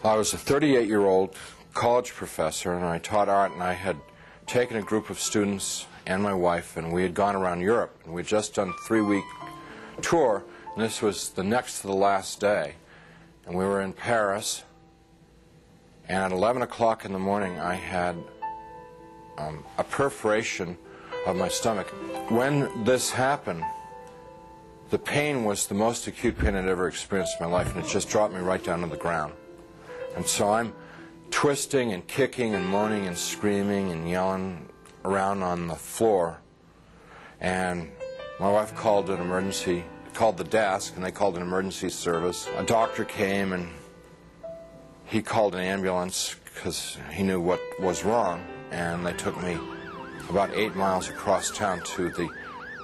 I was a 38-year-old college professor, and I taught art, and I had taken a group of students and my wife, and we had gone around Europe, and we had just done a 3-week tour, and this was the next to the last day, and we were in Paris, and at 11 o'clock in the morning I had a perforation of my stomach. When this happened, the pain was the most acute pain I'd ever experienced in my life, and it just dropped me right down to the ground. And so I'm twisting and kicking and moaning and screaming and yelling around on the floor. And my wife called the desk, and they called an emergency service. A doctor came, and he called an ambulance because he knew what was wrong. And they took me about 8 miles across town to the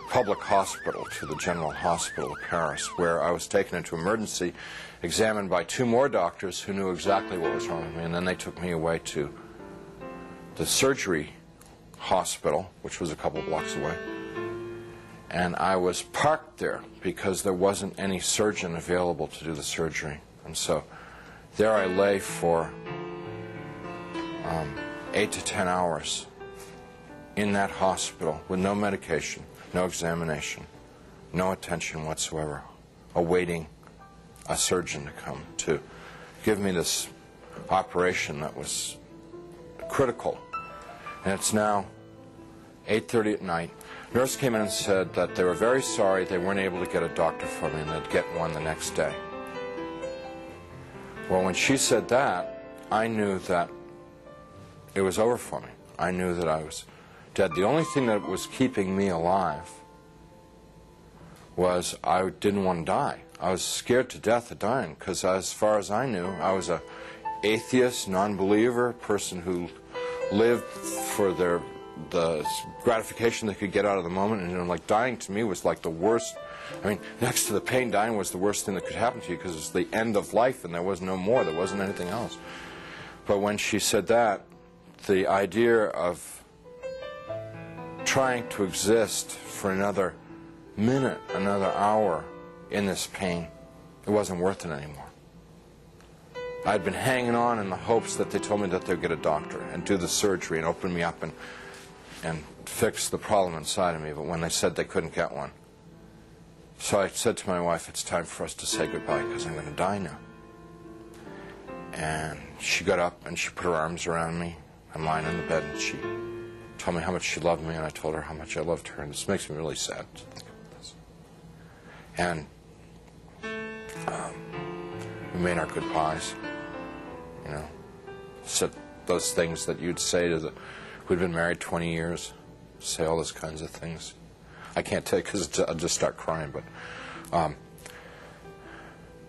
public hospital, to the General Hospital of Paris, where I was taken into emergency, examined by 2 more doctors who knew exactly what was wrong with me, and then they took me away to the surgery hospital, which was a couple blocks away. And I was parked there because there wasn't any surgeon available to do the surgery. And so there I lay for 8 to 10 hours in that hospital with no medication, no examination, no attention whatsoever, awaiting a surgeon to come to give me this operation that was critical. And it's now 8:30 at night. Nurse came in and said that they were very sorry they weren't able to get a doctor for me, and they'd get one the next day. Well, when she said that, I knew that it was over for me. I knew that I was dead. The only thing that was keeping me alive was I didn't want to die. I was scared to death of dying because, as far as I knew, I was an atheist, non-believer, person who lived for the gratification they could get out of the moment. And like dying to me was like the worst. I mean, next to the pain, dying was the worst thing that could happen to you because it's the end of life and there was no more. There wasn't anything else. But when she said that, the idea of trying to exist for another minute, another hour in this pain, it wasn't worth it anymore. I'd been hanging on in the hopes that they told me that they'd get a doctor and do the surgery and open me up and fix the problem inside of me, but when they said they couldn't get one. So I said to my wife, it's time for us to say goodbye because I'm going to die now. And she got up and she put her arms around me. I'm lying in the bed, and she told me how much she loved me, and I told her how much I loved her, and this makes me really sad to think about this. And we made our goodbyes, you know, said those things that you'd say to who'd been married 20 years, say all those kinds of things. I can't tell you because I'll just start crying, but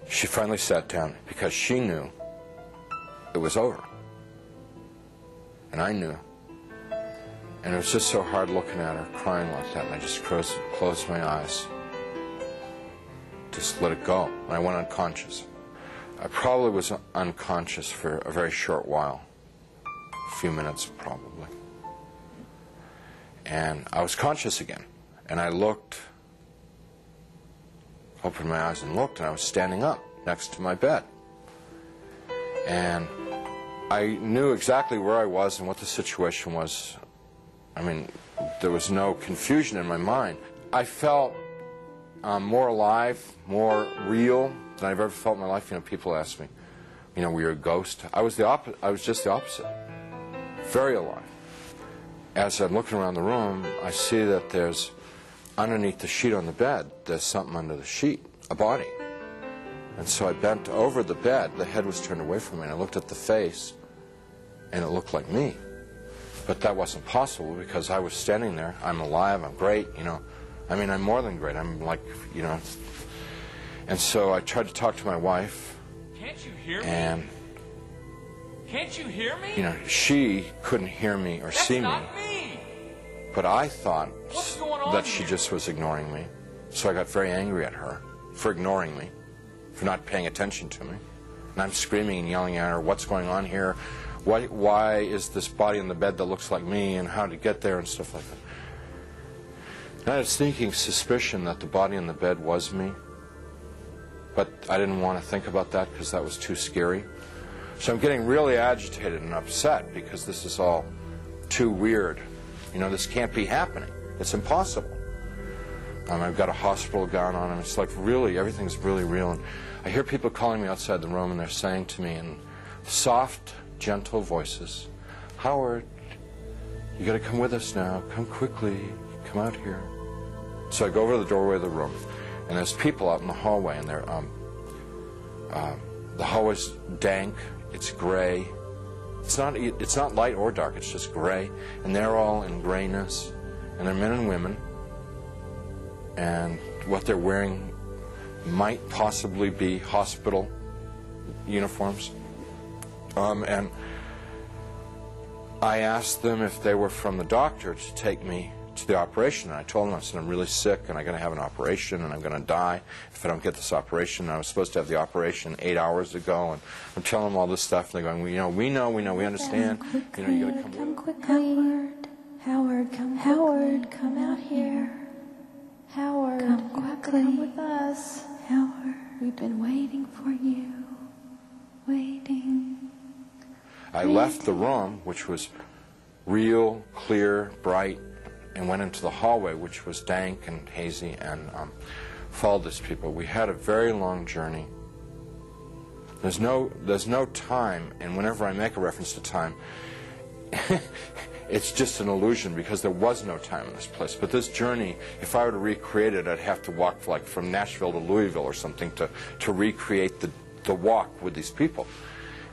she finally sat down because she knew it was over. And I knew. And it was just so hard looking at her, crying like that, and I just closed my eyes. Just let it go. And I went unconscious. I probably was unconscious for a very short while. A few minutes, probably. And I was conscious again. And I looked, opened my eyes and looked, and I was standing up next to my bed. And I knew exactly where I was and what the situation was. I mean, there was no confusion in my mind. I felt more alive, more real than I've ever felt in my life. You know, people ask me, you know, were you a ghost? I was just the opposite. Very alive. As I'm looking around the room, I see that there's, underneath the sheet on the bed, there's something under the sheet, a body. And so I bent over the bed. The head was turned away from me, and I looked at the face, and it looked like me. But that wasn't possible because I was standing there. I'm alive. I'm great, you know. I mean, I'm more than great. I'm like, you know. And so I tried to talk to my wife. Can't you hear me? And, can't you hear me? You know, she couldn't hear me or see me. That's not me. But I thought that she here? just was ignoring me. So I got very angry at her for ignoring me, for not paying attention to me. And I'm screaming and yelling at her, what's going on here? Why is this body in the bed that looks like me, and how to get there and stuff like that. And I had a sneaking suspicion that the body in the bed was me, but I didn't want to think about that because that was too scary. So I'm getting really agitated and upset because this is all too weird. You know, this can't be happening. It's impossible. I've got a hospital gown on, and it's like really, everything's really real. And I hear people calling me outside the room, and they're saying to me in soft, gentle voices, "Howard, you got to come with us now. Come quickly. Come out here." So I go over to the doorway of the room, and there's people out in the hallway, and they're the hallway's dank. It's gray. It's not light or dark. It's just gray, and they're all in grayness, and they're men and women, and what they're wearing might possibly be hospital uniforms. And I asked them if they were from the doctor to take me to the operation, and I told them, I said, I'm really sick and I'm going to have an operation and I'm going to die if I don't get this operation. And I was supposed to have the operation 8 hours ago, and I'm telling them all this stuff, and they're going, we know, we understand. You know, you got to come quickly. Howard, come out here. Howard, come quickly. Come with us. Howard, we've been waiting for you. Waiting. I left the room, which was real, clear, bright, and went into the hallway, which was dank and hazy, and followed these people. We had a very long journey. There's no time, and whenever I make a reference to time, it's just an illusion, because there was no time in this place. But this journey, if I were to recreate it, I'd have to walk like from Nashville to Louisville or something to recreate the walk with these people.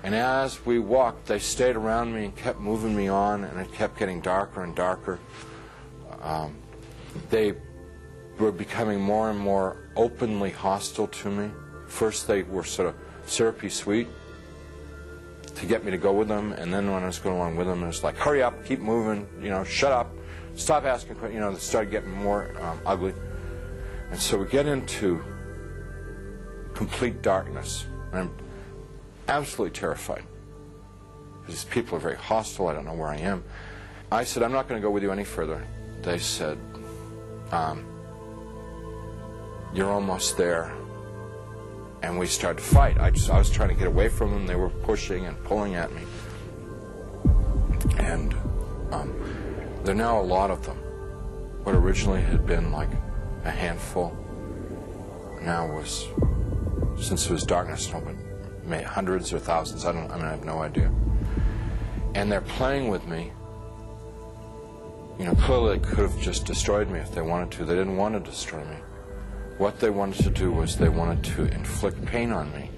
And as we walked, they stayed around me and kept moving me on, and it kept getting darker and darker. They were becoming more and more openly hostile to me. First they were sort of syrupy sweet to get me to go with them, and then when I was going along with them, it was like, hurry up, keep moving, you know, shut up, stop asking questions. You know, they started getting more ugly. And so we get into complete darkness, and I'm absolutely terrified. These people are very hostile. I don't know where I am. I said, I'm not going to go with you any further. They said, you're almost there. And we started to fight. I was trying to get away from them. They were pushing and pulling at me. And there are now a lot of them. What originally had been like a handful now was, since it was darkness, maybe hundreds or thousands. I have no idea. And they're playing with me. You know, clearly they could have just destroyed me if they wanted to. They didn't want to destroy me. What they wanted to do was they wanted to inflict pain on me,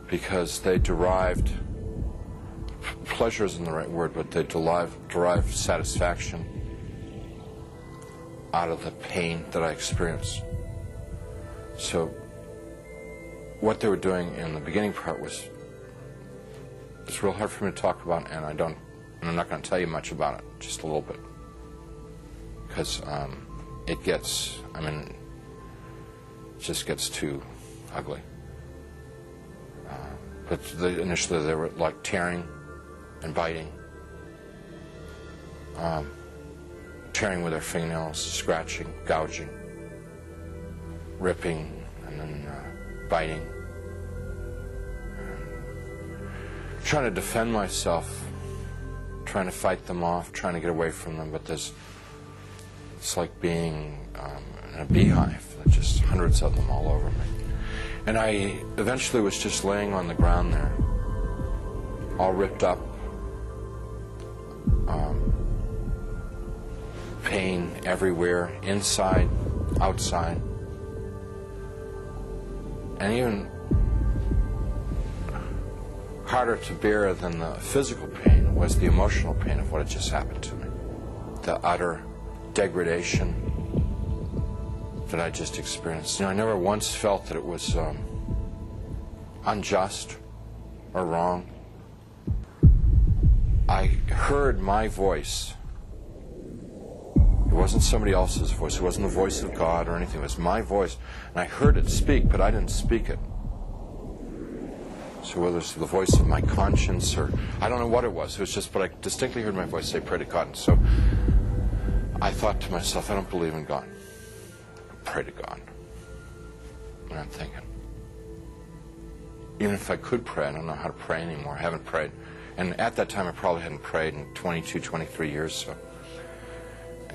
because they derived, pleasure isn't the right word, but they derived satisfaction out of the pain that I experienced. So what they were doing in the beginning part was, it's real hard for me to talk about, and I'm not going to tell you much about it, just a little bit, because it gets, it just gets too ugly. But initially they were like tearing and biting, tearing with their fingernails, scratching, gouging, ripping, and then biting. Trying to defend myself, trying to fight them off, trying to get away from them, but it's like being in a beehive. There's just hundreds of them all over me. And I eventually was just laying on the ground there, all ripped up, pain everywhere, inside, outside. And even harder to bear than the physical pain was the emotional pain of what had just happened to me. The utter degradation that I just experienced. You know, I never once felt that it was unjust or wrong. I heard my voice. It wasn't somebody else's voice. It wasn't the voice of God or anything. It was my voice. And I heard it speak, but I didn't speak it. So whether it's the voice of my conscience or, I don't know what it was. It was just, but I distinctly heard my voice say, pray to God. And so I thought to myself, I don't believe in God. Pray to God. And I'm thinking, even if I could pray, I don't know how to pray anymore. I haven't prayed. And at that time, I probably hadn't prayed in 22, 23 years.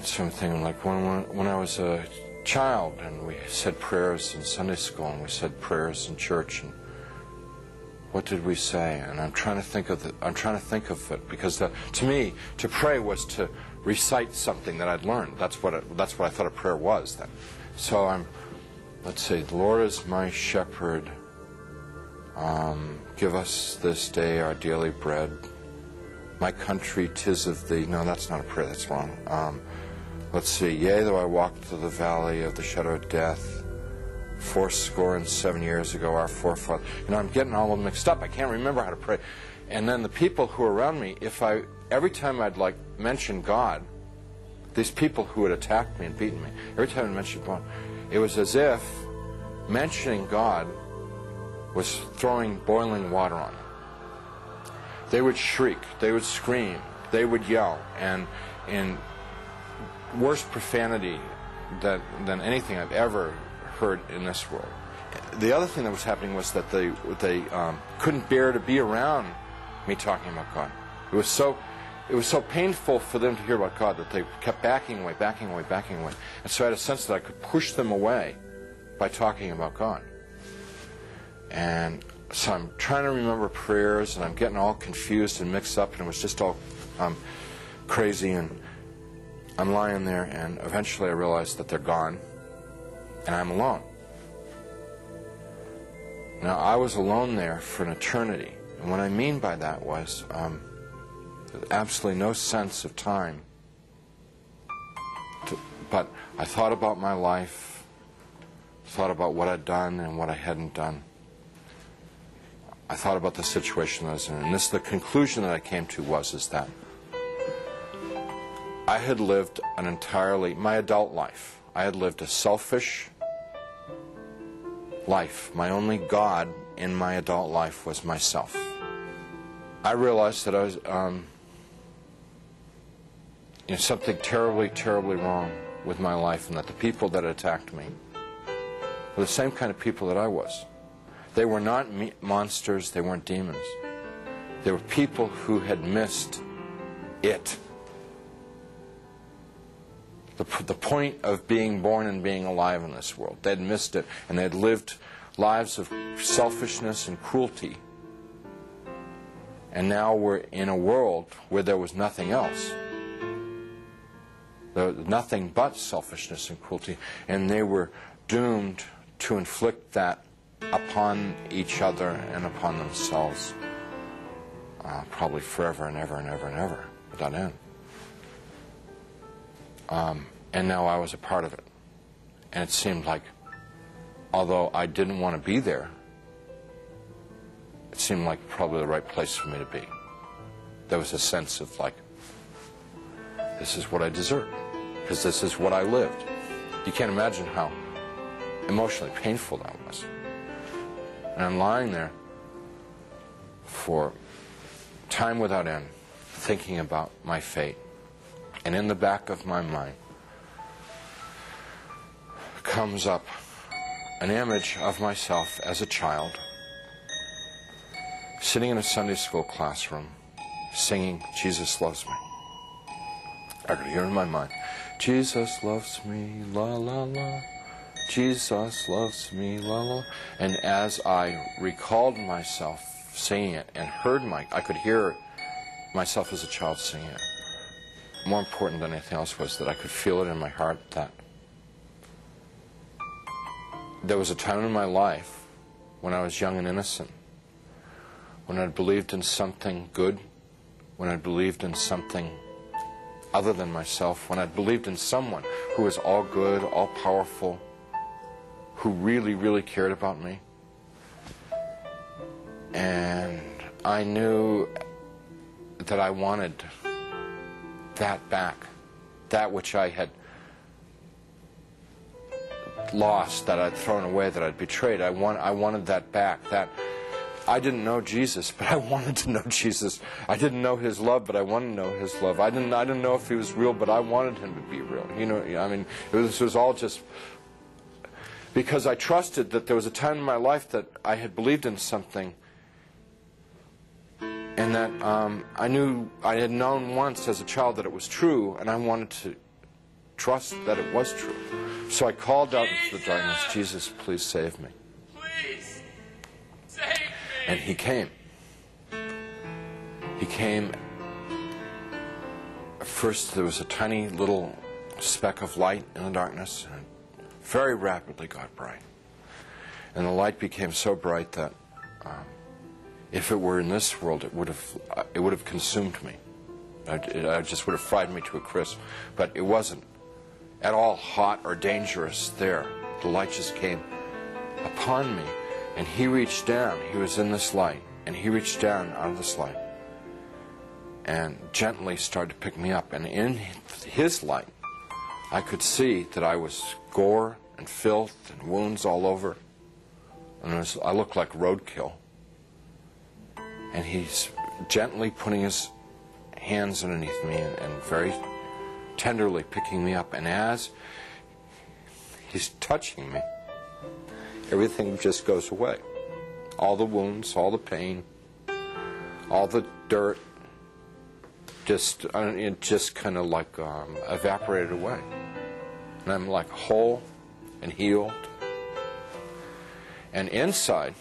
So I'm thinking, like, when I was a child, and we said prayers in Sunday school, and we said prayers in church, and what did we say? And I'm trying to think of it, because to me, to pray was to recite something that I'd learned. That's what I thought a prayer was then. So let's say, the Lord is my shepherd. Give us this day our daily bread. My country, 'tis of thee. No, that's not a prayer. That's wrong. Let's see. Yea, though I walk through the valley of the shadow of death, fourscore years ago, our forefathers. I'm getting all of them mixed up. I can't remember how to pray. And then the people who were around me, every time I'd mention God, these people who had attacked me and beaten me, every time I mentioned God, it was as if mentioning God was throwing boiling water on them. They would shriek, they would scream, they would yell, and in worse profanity than anything I've ever heard in this world. The other thing that was happening was that they couldn't bear to be around me talking about God. It was so painful for them to hear about God that they kept backing away. And so I had a sense that I could push them away by talking about God. And so I'm trying to remember prayers, and I'm getting all confused and mixed up, and it was just all crazy. And I'm lying there, and eventually I realized that they're gone, and I'm alone. Now, I was alone there for an eternity. And what I mean by that was absolutely no sense of time. But I thought about my life, thought about what I'd done and what I hadn't done. I thought about the situation I was in. And the conclusion that I came to is that I had lived my adult life, I had lived a selfish life. My only God in my adult life was myself. I realized that I was something terribly, terribly wrong with my life, and that the people that attacked me were the same kind of people that I was. They were not monsters, they weren't demons. They were people who had missed it. The point of being born and being alive in this world. They'd missed it, and they'd lived lives of selfishness and cruelty. And now we're in a world where there was nothing else. There was nothing but selfishness and cruelty, and they were doomed to inflict that upon each other and upon themselves, probably forever and ever and ever and ever, without end. And now I was a part of it. And it seemed like, although I didn't want to be there, it seemed like probably the right place for me to be. There was a sense of this is what I deserve, because this is what I lived. You can't imagine how emotionally painful that was. And I'm lying there for time without end, thinking about my fate. And in the back of my mind comes up an image of myself as a child, sitting in a Sunday school classroom, singing, "Jesus Loves Me." I could hear in my mind, "Jesus loves me, la la la. Jesus loves me, la la." And as I recalled myself singing it and I could hear myself as a child singing it. More important than anything else was that I could feel it in my heart that there was a time in my life when I was young and innocent, when I believed in something good, when I believed in something other than myself, when I believed in someone who was all good, all powerful, who really, really cared about me. And I knew that I wanted that back, that which I had lost, that I'd thrown away, that I'd betrayed. I wanted that back. That I didn't know Jesus, but I wanted to know Jesus. I didn't know His love, but I wanted to know His love. I didn't know if He was real, but I wanted Him to be real. I mean, this was all just because I trusted that there was a time in my life that I had believed in something, and that I had known once as a child that it was true, and I wanted to trust that it was true. So I called out into the darkness, "Jesus, please save me." Please save me. And he came. He came. First, there was a tiny little speck of light in the darkness, and it very rapidly got bright. And the light became so bright that if it were in this world, it would have consumed me. It just would have fried me to a crisp. But it wasn't at all hot or dangerous there. The light just came upon me, and he reached down. He was in this light, and he reached down out of this light and gently started to pick me up. And in his light, I could see that I was gore and filth and wounds all over, and I looked like roadkill. And he's gently putting his hands underneath me and very tenderly picking me up. And as he's touching me, everything just goes away. All the wounds, all the pain, all the dirt, it just kind of like evaporated away. And I'm like whole and healed. And inside,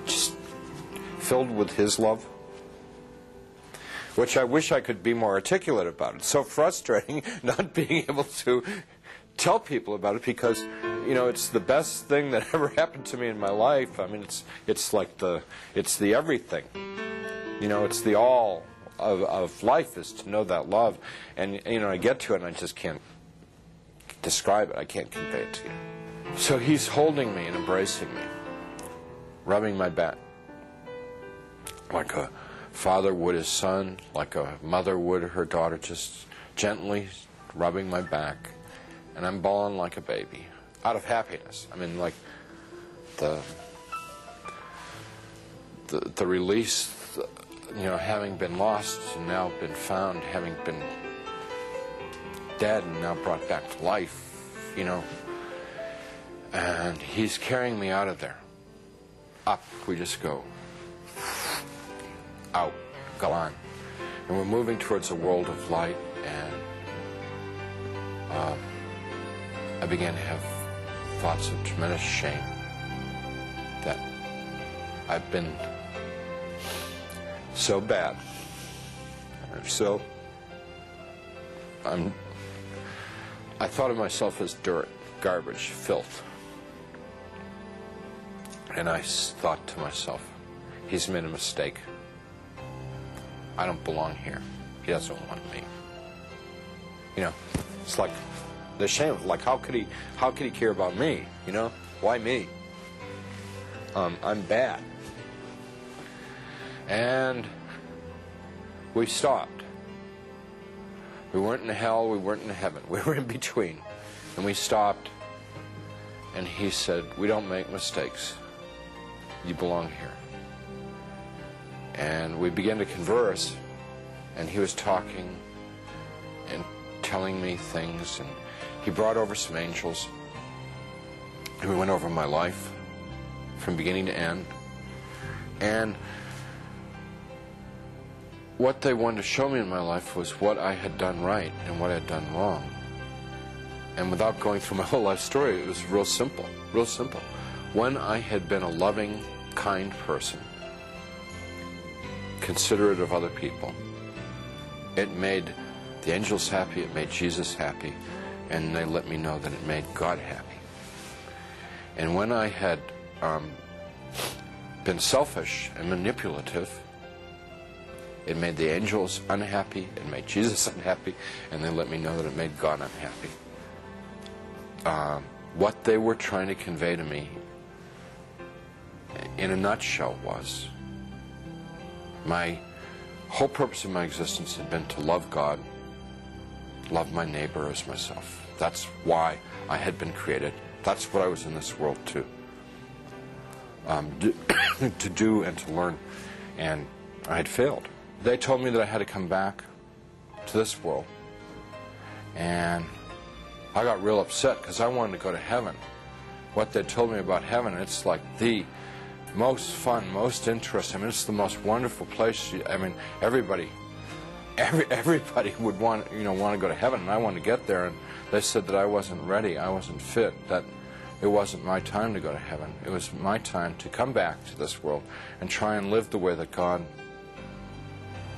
just filled with his love, which I wish I could be more articulate about. It's so frustrating not being able to tell people about it, because it's the best thing that ever happened to me in my life. I mean, it's the everything. It's the all of life, is to know that love. And I get to it and I just can't describe it. I can't convey it to you. So he's holding me and embracing me, rubbing my back like a father would his son, like a mother would her daughter, just gently rubbing my back. And I'm bawling like a baby, out of happiness. I mean, like the release, having been lost and now been found, having been dead and now brought back to life, And he's carrying me out of there. Up, we just go. Out, gone. And we're moving towards a world of light, and I began to have thoughts of tremendous shame that I've been so bad, I thought of myself as dirt, garbage, filth. And I thought to myself, he's made a mistake. I don't belong here. He doesn't want me. It's like the shame. Like, how could he care about me? Why me? I'm bad. And we stopped. We weren't in hell. We weren't in heaven. We were in between. And we stopped. And he said, "We don't make mistakes. You belong here." And we began to converse, and he was talking and telling me things, and he brought over some angels, and we went over my life from beginning to end. And what they wanted to show me in my life was what I had done right and what I had done wrong. And without going through my whole life story, it was real simple, real simple. When I had been a loving, kind person, considerate of other people, it made the angels happy, it made Jesus happy, and they let me know that it made God happy. And when I had been selfish and manipulative, it made the angels unhappy, it made Jesus unhappy, and they let me know that it made God unhappy. What they were trying to convey to me, in a nutshell, was my whole purpose of my existence had been to love God, love my neighbor as myself. That's why I had been created. That's what I was in this world to do and to learn. And I had failed. They told me that I had to come back to this world and I got real upset because I wanted to go to heaven. What they told me about heaven, it's like the most fun, most interesting. I mean, it's the most wonderful place. I mean, everybody would want to go to heaven, and I wanted to get there. And they said that I wasn't ready, I wasn't fit, that it wasn't my time to go to heaven. It was my time to come back to this world and try and live the way that God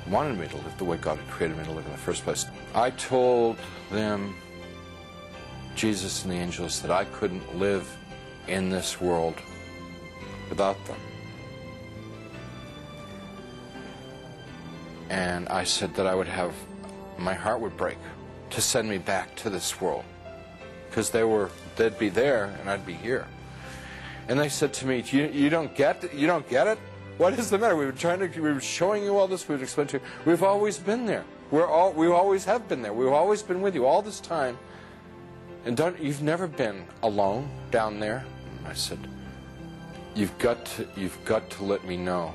wanted me to live, the way God had created me to live in the first place. I told them, Jesus and the angels, that I couldn't live in this world without them. And I said that I would have, my heart would break to send me back to this world, because they'd be there and I'd be here. And they said to me, you don't get it? You don't get it? What is the matter? We were showing you all this, we've explained to you. We've always been there. We always have been there. We've always been with you all this time. And you've never been alone down there? And I said, you've got to let me know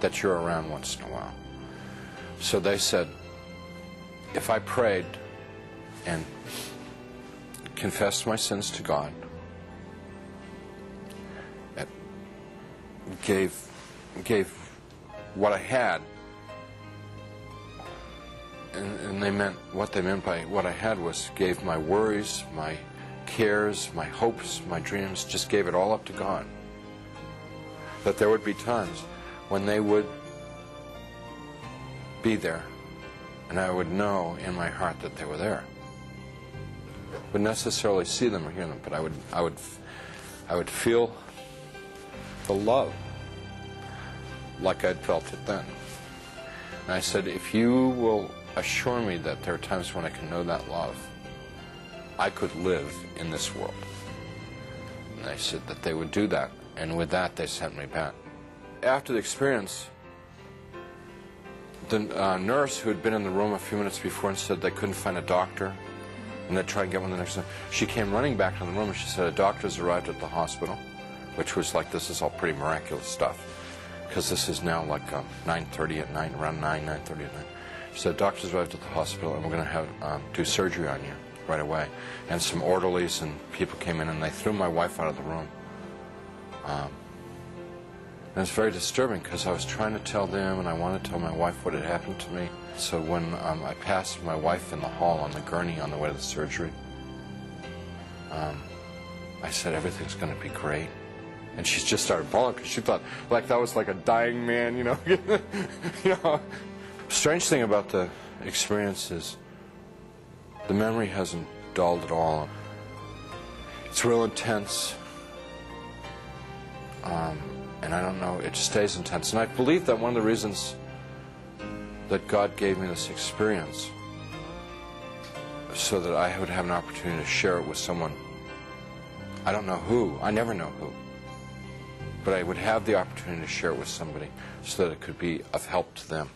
that you're around once in a while. So they said, if I prayed and confessed my sins to God, gave what I had, and what they meant by what I had was gave my worries, my cares, my hopes, my dreams, just gave it all up to God. That there would be times when they would be there, and I would know in my heart that they were there. Wouldn't necessarily see them or hear them, but I would feel the love like I'd felt it then. And I said, if you will assure me that there are times when I can know that love, I could live in this world. And they said that they would do that, and with that they sent me back. After the experience, the nurse who had been in the room a few minutes before and said they couldn't find a doctor, and they'd try and get one the next time, she came running back to the room and she said, a doctor's arrived at the hospital, which was like, this is all pretty miraculous stuff, because this is now like 9:30 at night, around 9:30 at night. She said, doctor's arrived at the hospital and we're going to have do surgery on you right away. And some orderlies and people came in and they threw my wife out of the room. And it's very disturbing because I was trying to tell them and I wanted to tell my wife what had happened to me. So when I passed my wife in the hall on the gurney on the way to the surgery, I said, everything's going to be great. And she just started bawling because she thought like that was like a dying man, you know. You know. Strange thing about the experience is the memory hasn't dulled at all. It's real intense. And I don't know, it just stays intense. And I believe that one of the reasons that God gave me this experience so that I would have an opportunity to share it with someone. I don't know who, I never know who, but I would have the opportunity to share it with somebody so that it could be of help to them.